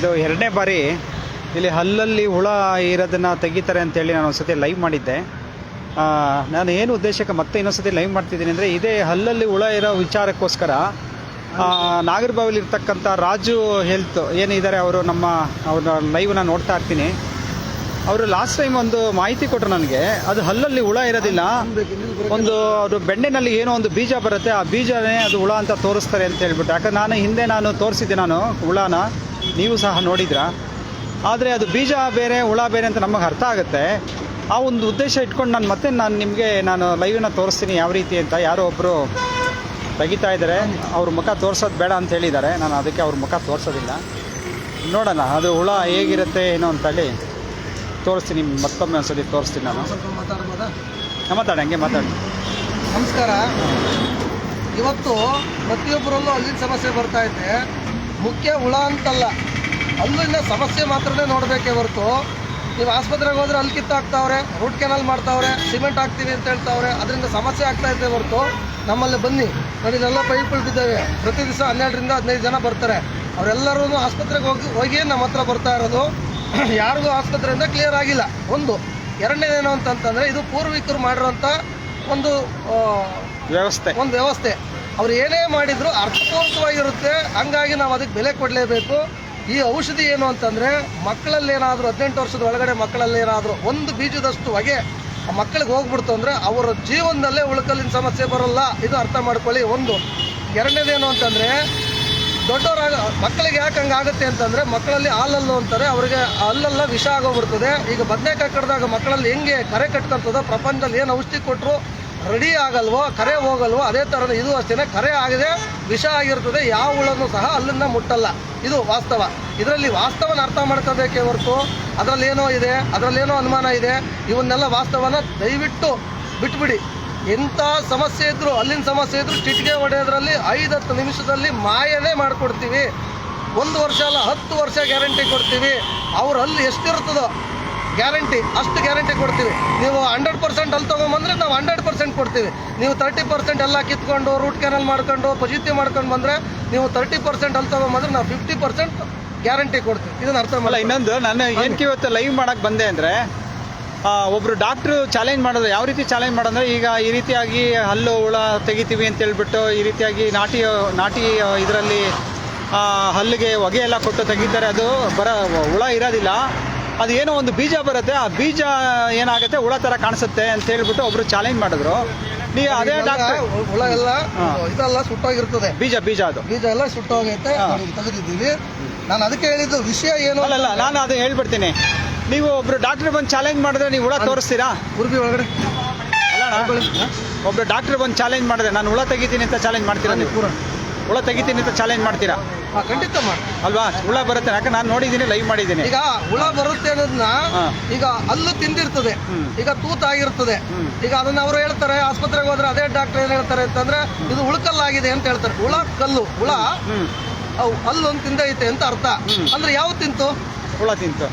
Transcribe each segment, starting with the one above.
ಇದು ಎರಡನೇ ಬಾರಿ ಇಲ್ಲಿ ಹಲ್ಲಲ್ಲಿ ಹುಳ ಇರೋದನ್ನು ತೆಗಿತಾರೆ ಅಂತೇಳಿ ನಾನು ಒಂದ್ಸತಿ ಲೈವ್ ಮಾಡಿದ್ದೆ. ನಾನು ಏನು ಉದ್ದೇಶಕ್ಕೆ ಮತ್ತೆ ಇನ್ನೊಂದ್ಸತಿ ಲೈವ್ ಮಾಡ್ತಿದ್ದೀನಿ ಅಂದರೆ, ಇದೇ ಹಲ್ಲಲ್ಲಿ ಹುಳ ಇರೋ ವಿಚಾರಕ್ಕೋಸ್ಕರ ನಾಗರಬಾವಿಲಿರ್ತಕ್ಕಂಥ ರಾಜು ಹೆಲ್ತ್ ಏನಿದ್ದಾರೆ ಅವರು ಅವ್ರ ಲೈವ್ನ ನೋಡ್ತಾ ಇರ್ತೀನಿ. ಅವರು ಲಾಸ್ಟ್ ಟೈಮ್ ಒಂದು ಮಾಹಿತಿ ಕೊಟ್ಟರು ನನಗೆ. ಅದು ಹಲ್ಲಲ್ಲಿ ಹುಳ ಇರೋದಿಲ್ಲ, ಅದು ಬೆಣ್ಣೆನಲ್ಲಿ ಏನೋ ಒಂದು ಬೀಜ ಬರುತ್ತೆ, ಆ ಬೀಜನೇ ಅದು ಹುಳ ಅಂತ ತೋರಿಸ್ತಾರೆ ಅಂತ ಹೇಳ್ಬಿಟ್ಟು. ಯಾಕಂದ್ರೆ ಹಿಂದೆ ತೋರಿಸಿದ್ದೆ ಹುಳನ, ನೀವು ಸಹ ನೋಡಿದ್ರ. ಆದರೆ ಅದು ಬೀಜ ಬೇರೆ ಹುಳ ಬೇರೆ ಅಂತ ನಮಗೆ ಅರ್ಥ ಆಗುತ್ತೆ. ಆ ಒಂದು ಉದ್ದೇಶ ಇಟ್ಕೊಂಡು ನಾನು ನಿಮಗೆ ಲೈವ್ನ ತೋರಿಸ್ತೀನಿ ಯಾವ ರೀತಿ ಅಂತ. ಯಾರೋ ಒಬ್ಬರು ತೆಗಿತಾ ಇದ್ದಾರೆ, ಅವ್ರ ಮುಖ ತೋರಿಸೋದು ಬೇಡ ಅಂತ ಹೇಳಿದ್ದಾರೆ. ನಾನು ಅದಕ್ಕೆ ಅವ್ರ ಮುಖ ತೋರಿಸೋದಿಲ್ಲ. ನೋಡೋಣ ಅದು ಹುಳ ಹೇಗಿರುತ್ತೆ ಏನೋ ಅಂತೇಳಿ ತೋರಿಸ್ತೀನಿ. ಮತ್ತೊಮ್ಮೆ ಒಂದ್ಸತಿ ತೋರಿಸ್ತೀನಿ ನಾನು. ಮಾತಾಡಿ, ಹಂಗೆ ಮಾತಾಡಿ. ನಮಸ್ಕಾರ. ಇವತ್ತು ಪ್ರತಿಯೊಬ್ಬರಲ್ಲೂ ಹಲ್ಲಿನ ಸಮಸ್ಯೆ ಬರ್ತಾ ಇದೆ. ಮುಖ್ಯ ಹುಳ ಅಂತಲ್ಲ, ಹಲ್ಲಿನ ಸಮಸ್ಯೆ ಮಾತ್ರನೇ ನೋಡಬೇಕೇ ಹೊರತು, ನೀವು ಆಸ್ಪತ್ರೆಗೆ ಹೋದ್ರೆ ಅಲ್ಲಿ ಕಿತ್ತಾಕ್ತಾವ್ರೆ, ರೂಟ್ ಕೆನಾಲ್ ಮಾಡ್ತಾವ್ರೆ, ಸಿಮೆಂಟ್ ಹಾಕ್ತೀವಿ ಅಂತ ಹೇಳ್ತಾವ್ರೆ, ಅದರಿಂದ ಸಮಸ್ಯೆ ಆಗ್ತಾ ಇದೆ ಹೊರತು ನಮ್ಮಲ್ಲಿ ಬನ್ನಿ ನೋಡಿ, ಇದೆಲ್ಲ ಪೈಪ್ಗಳು ಬಿದ್ದಾವೆ. ಪ್ರತಿ ದಿವಸ 12ರಿಂದ 15 ಜನ ಬರ್ತಾರೆ. ಅವರೆಲ್ಲರೂ ಆಸ್ಪತ್ರೆಗೆ ಹೋಗಿ ನಮ್ಮ ಹತ್ರ ಬರ್ತಾ ಇರೋದು. ಯಾರಿಗೂ ಆಸ್ಪತ್ರೆಯಿಂದ ಕ್ಲಿಯರ್ ಆಗಿಲ್ಲ. ಒಂದು ಎರಡನೇದೇನು ಅಂತಂತಂದರೆ, ಇದು ಪೂರ್ವಿಕರು ಮಾಡಿರೋಂಥ ಒಂದು ವ್ಯವಸ್ಥೆ. ಅವ್ರು ಏನೇ ಮಾಡಿದ್ರು ಅರ್ಥಪೂರ್ವಕವಾಗಿರುತ್ತೆ. ಹಂಗಾಗಿ ನಾವು ಅದಕ್ಕೆ ಬೆಲೆ ಕೊಡಲೇಬೇಕು. ಈ ಔಷಧಿ ಏನು ಅಂತಂದರೆ, ಮಕ್ಕಳಲ್ಲೇನಾದರೂ 18 ವರ್ಷದ ಒಳಗಡೆ ಮಕ್ಕಳಲ್ಲೇನಾದರೂ ಒಂದು ಬೀಜದಷ್ಟು ಹೊಗೆ ಆ ಮಕ್ಕಳಿಗೆ ಹೋಗ್ಬಿಡ್ತು ಅಂದರೆ ಅವರ ಜೀವನದಲ್ಲೇ ಉಳ್ಕಲಿನ ಸಮಸ್ಯೆ ಬರೋಲ್ಲ. ಇದು ಅರ್ಥ ಮಾಡ್ಕೊಳ್ಳಿ. ಒಂದು ಎರಡನೇದೇನು ಅಂತಂದರೆ, ಮಕ್ಕಳಿಗೆ ಯಾಕೆ ಹಂಗಾಗುತ್ತೆ ಅಂತಂದರೆ, ಮಕ್ಕಳಲ್ಲಿ ಹಾಲಲ್ಲು ಅಂತಾರೆ, ಅವರಿಗೆ ಹಲ್ಲೆಲ್ಲ ವಿಷ ಆಗೋಗ್ಬಿಡ್ತದೆ. ಈಗ ಬದನೆಕಾಯಿ ಕಡ್ದಾಗ ಮಕ್ಕಳಲ್ಲಿ ಹೆಂಗೆ ಕರೆ ಕಟ್ಕೊಳ್ತದೋ, ಪ್ರಪಂಚದಲ್ಲಿ ಏನು ಔಷಧಿ ಕೊಟ್ಟರು ರೆಡಿ ಆಗಲ್ವೋ, ಕರೆ ಹೋಗಲ್ವೋ, ಅದೇ ಥರದ ಇದು ಅಷ್ಟೇ. ಕರೆ ಆಗಿದೆ, ವಿಷ ಆಗಿರ್ತದೆ. ಯಾವ ಹುಳನೂ ಸಹ ಅಲ್ಲನ್ನು ಮುಟ್ಟಲ್ಲ. ಇದು ವಾಸ್ತವ. ಇದರಲ್ಲಿ ವಾಸ್ತವನ ಅರ್ಥ ಮಾಡ್ಕೋಬೇಕೇ ಹೊರತು ಅದರಲ್ಲೇನೋ ಇದೆ, ಅದರಲ್ಲೇನೋ ಅನುಮಾನ ಇದೆ, ಇವನ್ನೆಲ್ಲ ವಾಸ್ತವನ ದಯವಿಟ್ಟು ಬಿಟ್ಬಿಡಿ. ಎಂಥ ಸಮಸ್ಯೆ ಇದ್ದರೂ, ಅಲ್ಲಿನ ಸಮಸ್ಯೆ ಇದ್ದರೂ ಚಿಟಿಕೆ ಹೊಡೆಯೋದ್ರಲ್ಲಿ 5-10 ನಿಮಿಷದಲ್ಲಿ ಮಾಯನೇ ಮಾಡಿಕೊಡ್ತೀವಿ. 1 ವರ್ಷ ಅಲ್ಲ, 10 ವರ್ಷ ಗ್ಯಾರಂಟಿ ಕೊಡ್ತೀವಿ. ಅವ್ರು ಅಲ್ಲಿ ಎಷ್ಟಿರ್ತದೋ ಗ್ಯಾರಂಟಿ ಅಷ್ಟು ಗ್ಯಾರಂಟಿ ಕೊಡ್ತೀವಿ. ನೀವು 100% ಅಲ್ಲಿ ತೊಗೊಂಬಂದರೆ ನಾವು 100% ಕೊಡ್ತೀವಿ. ನೀವು 30% ಎಲ್ಲ ಕಿತ್ಕೊಂಡು ರೂಟ್ ಕೆನಾಲ್ ಮಾಡ್ಕೊಂಡು ಪಜಿತಿ ಮಾಡ್ಕೊಂಡು ಬಂದರೆ, ನೀವು 30% ಅಲ್ಲಿ ತೊಗೊಂಬಂದ್ರೆ ನಾವು 50% ಗ್ಯಾರಂಟಿ ಕೊಡ್ತೀವಿ. ಇದನ್ನು ಅರ್ಥ ಮಾಡಲ್ಲ. ಇನ್ನೊಂದು, ನಾನು ಏನಕ್ಕೆ ಇವತ್ತು ಲೈವ್ ಮಾಡೋಕ್ಕೆ ಬಂದೆ ಅಂದರೆ, ಒಬ್ಬರು ಡಾಕ್ಟ್ರು ಚಾಲೆಂಜ್ ಮಾಡೋದು. ಯಾವ ರೀತಿ ಚಾಲೆಂಜ್ ಮಾಡೋದಂದರೆ, ಈಗ ಈ ರೀತಿಯಾಗಿ ಹಲ್ಲು ಹುಳ ತೆಗಿತೀವಿ ಅಂತ ಹೇಳ್ಬಿಟ್ಟು ಈ ರೀತಿಯಾಗಿ ನಾಟಿ ಇದರಲ್ಲಿ ಹಲ್ಲಿಗೆ ಹೊಗೆ ಎಲ್ಲ ಕೊಟ್ಟು ತೆಗಿತಾರೆ. ಅದು ಹುಳ ಇರೋದಿಲ್ಲ, ಅದು ಏನೋ ಒಂದು ಬೀಜ ಬರುತ್ತೆ, ಆ ಬೀಜ ಏನಾಗುತ್ತೆ ಹುಳ ಥರ ಕಾಣಿಸುತ್ತೆ ಅಂತ ಹೇಳ್ಬಿಟ್ಟು ಒಬ್ಬರು ಚಾಲೆಂಜ್ ಮಾಡಿದ್ರು. ನೀವು ಅದೇ ಡಾಕ್ಟರ್, ಹುಳ ಎಲ್ಲ ಇದೆಲ್ಲ ಸುಟ್ಟೋಗಿರ್ತದೆ, ಬೀಜ ಎಲ್ಲ ಸುಟ್ಟೋಗೈತೆ, ತೆಗೆದಿದ್ದೀವಿ. ನಾನು ಅದಕ್ಕೆ ಹೇಳಿದ್ದು ವಿಷಯ ಏನು ಅಲ್ಲ, ನಾನು ಅದು ಹೇಳ್ಬಿಡ್ತೀನಿ. ನೀವು ಒಬ್ರು ಡಾಕ್ಟರ್ ಬಂದು ಚಾಲೆಂಜ್ ಮಾಡಿದ್ರೆ ನೀವು ಹುಳ ತೋರಿಸ್ತೀರಾ? ಉರ್ಬಿ ಒಳಗಡೆ ಒಬ್ರು ಡಾಕ್ಟರ್ ಬಂದು ಚಾಲೆಂಜ್ ಮಾಡಿದ್ರೆ, ನಾನು ಹುಳ ತೆಗಿತೀನಿ ಅಂತ ಚಾಲೆಂಜ್ ಮಾಡ್ತೀರಾ? ನೀವು ಹುಳ ತೆಗಿತೀನಿ ಅಂತ ಚಾಲೆಂಜ್ ಮಾಡ್ತೀರಾ? ಖಂಡಿತ ಮಾಡಿ ಅಲ್ವಾ? ಹುಳ ಬರುತ್ತೆ, ಯಾಕೆ ನಾನು ನೋಡಿದ್ದೀನಿ, ಲೈವ್ ಮಾಡಿದ್ದೀನಿ. ಈಗ ಹುಳ ಬರುತ್ತೆ ಅನ್ನೋದನ್ನ, ಈಗ ಹಲ್ಲು ತಿಂದಿರ್ತದೆ, ಈಗ ತೂತಾಗಿರ್ತದೆ. ಈಗ ಅದನ್ನ ಅವರು ಹೇಳ್ತಾರೆ, ಆಸ್ಪತ್ರೆಗೆ ಹೋದ್ರೆ ಅದೇ ಡಾಕ್ಟರ್ ಏನ್ ಹೇಳ್ತಾರೆ ಅಂತಂದ್ರೆ, ಇದು ಹುಳಕಲ್ಲಾಗಿದೆ ಅಂತ ಹೇಳ್ತಾರೆ. ಹುಳ ಹಲ್ಲು ಒಂದು ತಿಂದೈತೆ ಅಂತ ಅರ್ಥ. ಅಂದ್ರೆ ಯಾವ ತಿಂತು? ಹುಳ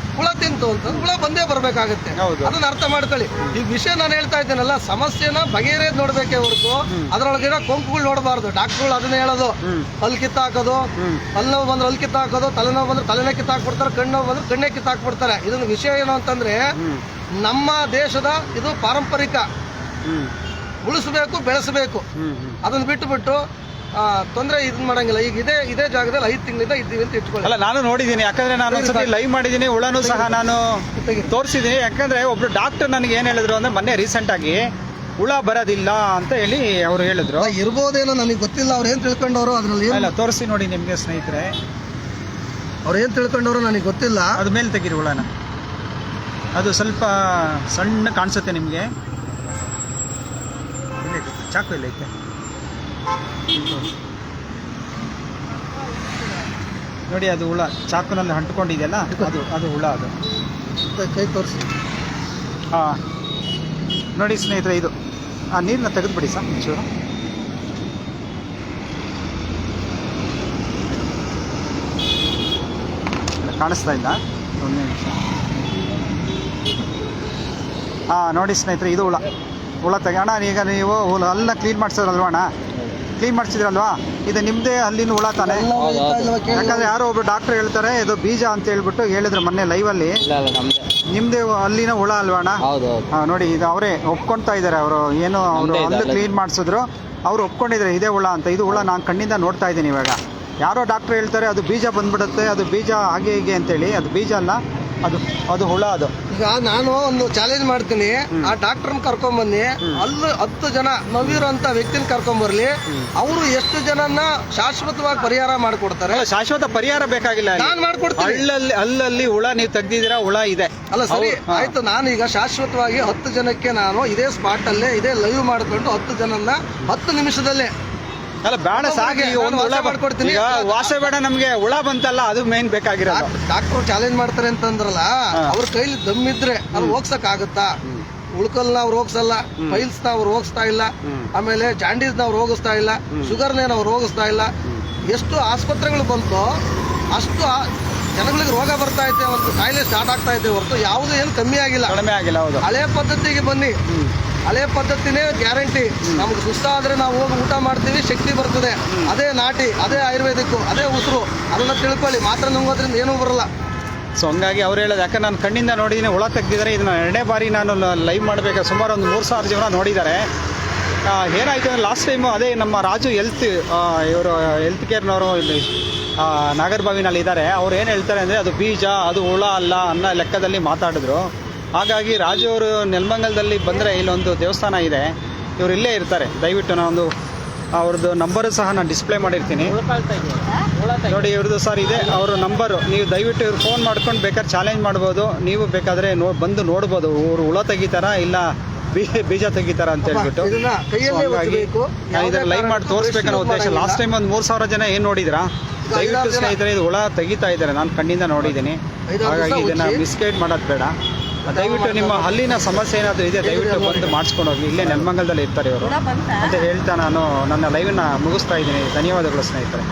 ತಿಂತು ಅಂತ ಹುಳ ಬಂದೇ ಬರ್ಬೇಕಾಗುತ್ತೆ. ಅದನ್ನ ಅರ್ಥ ಮಾಡ್ಕೊಳ್ಳಿ. ಈ ವಿಷಯ ನಾನು ಹೇಳ್ತಾ ಇದ್ದೇನಲ್ಲ, ಸಮಸ್ಯೆನ ಬಗೆಹರಿಯೋದು ನೋಡ್ಬೇಕೇ ಹೊರತು ಅದ್ರೊಳಗಿರೋ ಕೊಂಕುಗಳು ನೋಡಬಾರ್ದು. ಡಾಕ್ಟರ್ಗಳು ಅದನ್ನ ಹೇಳೋದು, ಹಲ್ಲು ಕಿತ್ತಾಕೋದು, ಹಲ್ಲು ಬಂದ್ರೆ ಹಲ್ಲು ಕಿತ್ತಾಕೋದು, ತಲೆನೋವು ಬಂದ್ರೆ ತಲೆನೇ ಕಿತ್ತಾಕ್ಬಿಡ್ತಾರೆ, ಕಣ್ಣು ಬಂದ್ರೆ ಕಣ್ಣೇ ಕಿತ್ತಾಕ್ಬಿಡ್ತಾರೆ. ಇದನ್ನ ವಿಷಯ ಏನು ಅಂತಂದ್ರೆ, ನಮ್ಮ ದೇಶದ ಇದು ಪಾರಂಪರಿಕ, ಉಳಿಸಬೇಕು, ಬೆಳೆಸಬೇಕು. ಅದನ್ನ ಬಿಟ್ಟು ತೊಂದರೆ ಇದನ್ನ ಮಾಡಂಗಿಲ್ಲ. ಈಗ ಇದೇ ಜಾಗದಲ್ಲಿ 5 ತಿಂಗಳಿಂದ ಇದ್ದೀವಿ ಅಂತ ಇಟ್ಕೊಳ್ಳಿ. ಅಲ್ಲ, ನಾನು ನೋಡಿದ್ದೀನಿ, ಯಾಕಂದ್ರೆ ನಾನು ಒಂದ್ಸತಿ ಲೈವ್ ಮಾಡಿದ್ದೀನಿ, ಹುಳನೂ ಸಹ ನಾನು ತೋರಿಸಿದ್ದೀನಿ. ಯಾಕಂದ್ರೆ ಒಬ್ರು ಡಾಕ್ಟರ್ ನನಗೆ ಏನ್ ಹೇಳಿದ್ರು ಅಂದ್ರೆ, ಮೊನ್ನೆ ರೀಸೆಂಟ್ ಆಗಿ ಹುಳ ಬರೋದಿಲ್ಲ ಅಂತ ಹೇಳಿ ಅವ್ರು ಹೇಳಿದ್ರು. ಇರ್ಬೋದೇನೋ, ನನಗೆ ಗೊತ್ತಿಲ್ಲ ಅವ್ರು ಏನ್ ತಿಳ್ಕೊಂಡವ್ರು. ಅದ್ರಲ್ಲಿ ಇಲ್ಲ, ತೋರಿಸಿ ನೋಡಿ ನಿಮ್ಗೆ ಸ್ನೇಹಿತರೆ, ಅವ್ರು ಏನ್ ತಿಳ್ಕೊಂಡವ್ರು ನನಗೆ ಗೊತ್ತಿಲ್ಲ. ಅದ ಮೇಲೆ ತೆಗೀರಿ ಹುಳನ, ಅದು ಸ್ವಲ್ಪ ಸಣ್ಣ ಕಾಣಿಸುತ್ತೆ ನಿಮಗೆ. ಚಾಕು ಇಲ್ಲ ಐತೆ ನೋಡಿ, ಅದು ಹುಳ ಚಾಕುನಲ್ಲಿ ಅಂಟ್ಕೊಂಡಿದೆಯಲ್ಲ, ಅದು ಹುಳ. ಅದು ಕೈ ತೋರಿಸಿ. ನೋಡಿ ಸ್ನೇಹಿತರೆ, ಇದು ಆ ನೀರನ್ನ ತೆಗೆದುಬಿಡಿ ಸರ್ ಒಂಚೂರು. ಕಾಣಿಸ್ತಾ ಇಲ್ಲ, ಒಂದು ನಿಮಿಷ. ನೋಡಿ ಸ್ನೇಹಿತರೆ, ಇದು ಹುಳ ತೆಗೋಣ. ಈಗ ನೀವು ಅಲ್ಲ ಕ್ಲೀನ್ ಮಾಡಿಸೋದಲ್ವ ಅಣ್ಣ? ಕ್ಲೀನ್ ಮಾಡಿಸಿದ್ರಲ್ವಾ, ಇದು ನಿಮ್ಮದೇ ಹಲ್ಲಿನ ಹುಳ ತಾನೆ? ಎಲ್ಲ ಹೋಯ್ತಾ ಇಲ್ವಾ ಕೇಳಿ. ಯಾಕಂದ್ರೆ ಯಾರೋ ಒಬ್ರು ಡಾಕ್ಟರ್ ಹೇಳ್ತಾರೆ ಇದು ಬೀಜ ಅಂತ ಹೇಳ್ಬಿಟ್ಟು ಹೇಳಿದ್ರು ಮೊನ್ನೆ ಲೈವಲ್ಲಿ. ಇಲ್ಲ ನಮ್ದೇ. ನಿಮ್ಮದೇ ಹಲ್ಲಿನ ಹುಳ ಅಲ್ವಾ ಅಣ್ಣ? ಹೌದು ಹೌದು. ನೋಡಿ ಇದು ಅವರೇ ಒಪ್ಕೊಳ್ತಾ ಇದ್ದಾರೆ. ಅವರು ಏನು ಅವರು ನಮ್ದೇ ಇದೆ ಹಲ್ಲು ಅಲ್ಲ. ಕ್ಲೀನ್ ಮಾಡಿಸಿದ್ರು, ಅವ್ರು ಒಪ್ಕೊಂಡಿದ್ದಾರೆ ಇದೇ ಹುಳ ಅಂತ. ಇದು ಹುಳ ನಾನು ಕಣ್ಣಿಂದ ನೋಡ್ತಾ ಇದ್ದೀನಿ ಇವಾಗ. ಯಾರೋ ಡಾಕ್ಟರ್ ಹೇಳ್ತಾರೆ ಅದು ಬೀಜ ಬಂದ್ಬಿಡುತ್ತೆ, ಅದು ಬೀಜ ಹಾಗೆ ಹೀಗೆ ಅಂತೇಳಿ. ಅದು ಬೀಜ ಅಲ್ಲ, ಅದು ಅದು ಹುಳ. ಅದು ಈಗ ನಾನು ಒಂದು ಚಾಲೆಂಜ್ ಮಾಡ್ತೀನಿ, ಆ ಡಾಕ್ಟರ್ನ ಕರ್ಕೊಂಬನ್ನಿ, ಅಲ್ಲಿ 10 ಜನ ನವಿರಂತ ವ್ಯಕ್ತಿನ ಕರ್ಕೊಂಬರ್ಲಿ, ಅವರು ಎಷ್ಟು ಜನನ್ನ ಶಾಶ್ವತವಾಗಿ ಪರಿಹಾರ ಮಾಡ್ಕೊಡ್ತಾರೆ. ಅಲ್ಲ, ಶಾಶ್ವತ ಪರಿಹಾರ ಬೇಕಾಗಿಲ್ಲ. ನಾನ್ ಮಾಡ್ಕೊಡ್ತೀನಿ. ಅಲ್ಲಲ್ಲಿ ಹುಳ ನೀವು ತೆಗ್ದಿದ್ದೀರಾ, ಹುಳ ಇದೆ. ಅಲ್ಲ ಸರಿ ಆಯ್ತು, ನಾನು ಈಗ ಶಾಶ್ವತವಾಗಿ 10 ಜನಕ್ಕೆ ನಾನು ಇದೇ ಸ್ಪಾಟ್ ಅಲ್ಲೇ ಇದೇ ಲೈವ್ ಮಾಡ್ಕೊಂಡು 10 ಜನನ್ನ 10 ನಿಮಿಷದಲ್ಲೇ ಅಲ್ಲ ಬೇಡ ಸಾಕು, ಈಗ ಒಂದು ಹುಳ ಮಾಡ್ಕೊಡ್ತೀನಿ. ಈಗ ವಾಸ ಬೇಡ ನಮ್ಗೆ, ಹುಳ ಬಂತಲ್ಲ ಅದು ಮೇನ್ ಬೇಕಾಗಿರೋದು. ಡಾಕ್ಟರ್ ಚಾಲೆಂಜ್ ಮಾಡ್ತಾರೆ ಅಂತಂದ್ರಲ್ಲ, ಅವ್ರ ಕೈಲಿ ದಮ್ಮಿದ್ರೆ ಅದು ಹೋಗ್ಸಕ್ ಆಗುತ್ತಾ? ಉಳ್ಕಲ್ನ ಅವ್ರು ಹೋಗ್ಸಲ್ಲ, ಫೈಲ್ಸ್ ನ ಅವ್ರು ಹೋಗಿಸ್ತಾ ಇಲ್ಲ, ಆಮೇಲೆ ಜಾಂಡೀಸ್ ನ ಅವ್ರು ಹೋಗಿಸ್ತಾ ಇಲ್ಲ, ಶುಗರ್ನೇನ ಅವ್ರು ಹೋಗಿಸ್ತಾ ಇಲ್ಲ. ಎಷ್ಟು ಆಸ್ಪತ್ರೆಗಳು ಬಂತು ಅಷ್ಟು ಜನಗಳಿಗೆ ರೋಗ ಬರ್ತಾ ಐತೆ, ಒಂದು ಕಾಯಿಲೆ ಸ್ಟಾರ್ಟ್ ಆಗ್ತಾ ಇದೆ ಹೊರತು ಯಾವುದು ಏನು ಕಮ್ಮಿ ಆಗಿಲ್ಲ, ಕಡಿಮೆ ಆಗಿಲ್ಲ. ಹೌದು, ಹಳೆ ಪದ್ಧತಿಗೆ ಬನ್ನಿ, ಹಳೆ ಪದ್ಧತಿನೇ ಗ್ಯಾರಂಟಿ. ನಮ್ಗೆ ಸುಸ್ತಾದ್ರೆ ನಾವು ಹೋಗಿ ಊಟ ಮಾಡ್ತೀವಿ, ಶಕ್ತಿ ಬರ್ತದೆ. ಅದೇ ನಾಟಿ, ಅದೇ ಆಯುರ್ವೇದಿಕ್, ಅದೇ ಉಸಿರು, ಅದನ್ನ ತಿಳ್ಕೊಳ್ಳಿ. ಮಾತ್ರ ನುಂಗೋದ್ರಿಂದ ಏನೂ ಬರಲ್ಲ. ಸೊ ಹಂಗಾಗಿ ಅವ್ರು ಹೇಳೋದು, ಯಾಕಂದ್ರೆ ನಾನು ಕಣ್ಣಿಂದ ನೋಡಿದ್ದೀನಿ ಹುಳ ತೆಗ್ದಿದ್ದಾರೆ. ಇದನ್ನ 2ನೇ ಬಾರಿ ನಾನು ಲೈವ್ ಮಾಡಬೇಕು. ಸುಮಾರು ಒಂದು 3,000 ಜನ ನೋಡಿದ್ದಾರೆ. ಏನಾಯಿತು ಅಂದರೆ ಲಾಸ್ಟ್ ಟೈಮು ಅದೇ ನಮ್ಮ ರಾಜು ಇವರು ಹೆಲ್ತ್ ಕೇರ್ನವರು ಇಲ್ಲಿ ನಾಗರಬಾವಿನಲ್ಲಿ ಇದ್ದಾರೆ. ಅವ್ರು ಏನು ಹೇಳ್ತಾರೆ ಅಂದರೆ ಅದು ಬೀಜ, ಅದು ಹುಳ ಅಲ್ಲ ಅನ್ನೋ ಲೆಕ್ಕದಲ್ಲಿ ಮಾತಾಡಿದ್ರು. ಹಾಗಾಗಿ ರಾಜು ಅವರು ನೆಲಮಂಗಲದಲ್ಲಿ ಬಂದರೆ ಇಲ್ಲೊಂದು ದೇವಸ್ಥಾನ ಇದೆ, ಇವರು ಇಲ್ಲೇ ಇರ್ತಾರೆ. ದಯವಿಟ್ಟು ನಾನೊಂದು ಅವ್ರದ್ದು ನಂಬರು ಸಹ ನಾನು ಡಿಸ್ಪ್ಲೇ ಮಾಡಿರ್ತೀನಿ ನೋಡಿ. ಇವ್ರದ್ದು ಸರ್ ಇದೆ ಅವ್ರ ನಂಬರು, ನೀವು ದಯವಿಟ್ಟು ಇವ್ರು ಫೋನ್ ಮಾಡ್ಕೊಂಡು ಬೇಕಾದ್ರೆ ಚಾಲೆಂಜ್ ಮಾಡ್ಬೋದು. ನೀವು ಬೇಕಾದರೆ ಬಂದು ನೋಡ್ಬೋದು ಇವ್ರು ಹುಳ ತೆಗಿತಾರ ಇಲ್ಲ ಬೀಜ ತೆಗಿತಾರ ಅಂತ ಹೇಳ್ಬಿಟ್ಟು. ಇದನ್ನ ಕೈಯಲ್ಲೇ ಒತ್ತಬೇಕು. ನಾನು ಇದನ್ನ ಲೈವ್ ಮಾಡಿ ತೋರಿಸ್ಬೇಕನ್ನೋ ಉದ್ದೇಶ. ಲಾಸ್ಟ್ ಟೈಮ್ ಒಂದು 3,000 ಜನ ಏನು ನೋಡಿದ್ರಾ? ದಯವಿಟ್ಟು ಸ್ನೇಹಿತರೆ, ಇದು ಹುಳ ತೆಗಿತಾ ಇದ್ದಾರೆ, ನಾನು ಕಣ್ಣಿಂದ ನೋಡಿದ್ದೀನಿ. ಹಾಗಾಗಿ ಇದನ್ನ ಮಿಸ್ಗೈಡ್ ಮಾಡೋದು ಬೇಡ. ದಯವಿಟ್ಟು ನಿಮ್ಮ ಹಲ್ಲಿನ ಸಮಸ್ಯೆ ಏನಾದರೂ ಇದೆ ದಯವಿಟ್ಟು ಬಂದು ಮಾಡಿಸ್ಕೊಂಡು ಹೋಗಿ. ಇಲ್ಲೇ ನೆಲಮಂಗಲದಲ್ಲಿ ಇರ್ತಾರೆ ಇವರು ಅಂತ ಹೇಳ್ತಾ ನಾನು ನನ್ನ ಲೈವನ್ನ ಮುಗಿಸ್ತಾ ಇದ್ದೀನಿ. ಧನ್ಯವಾದಗಳು ಸ್ನೇಹಿತರೆ.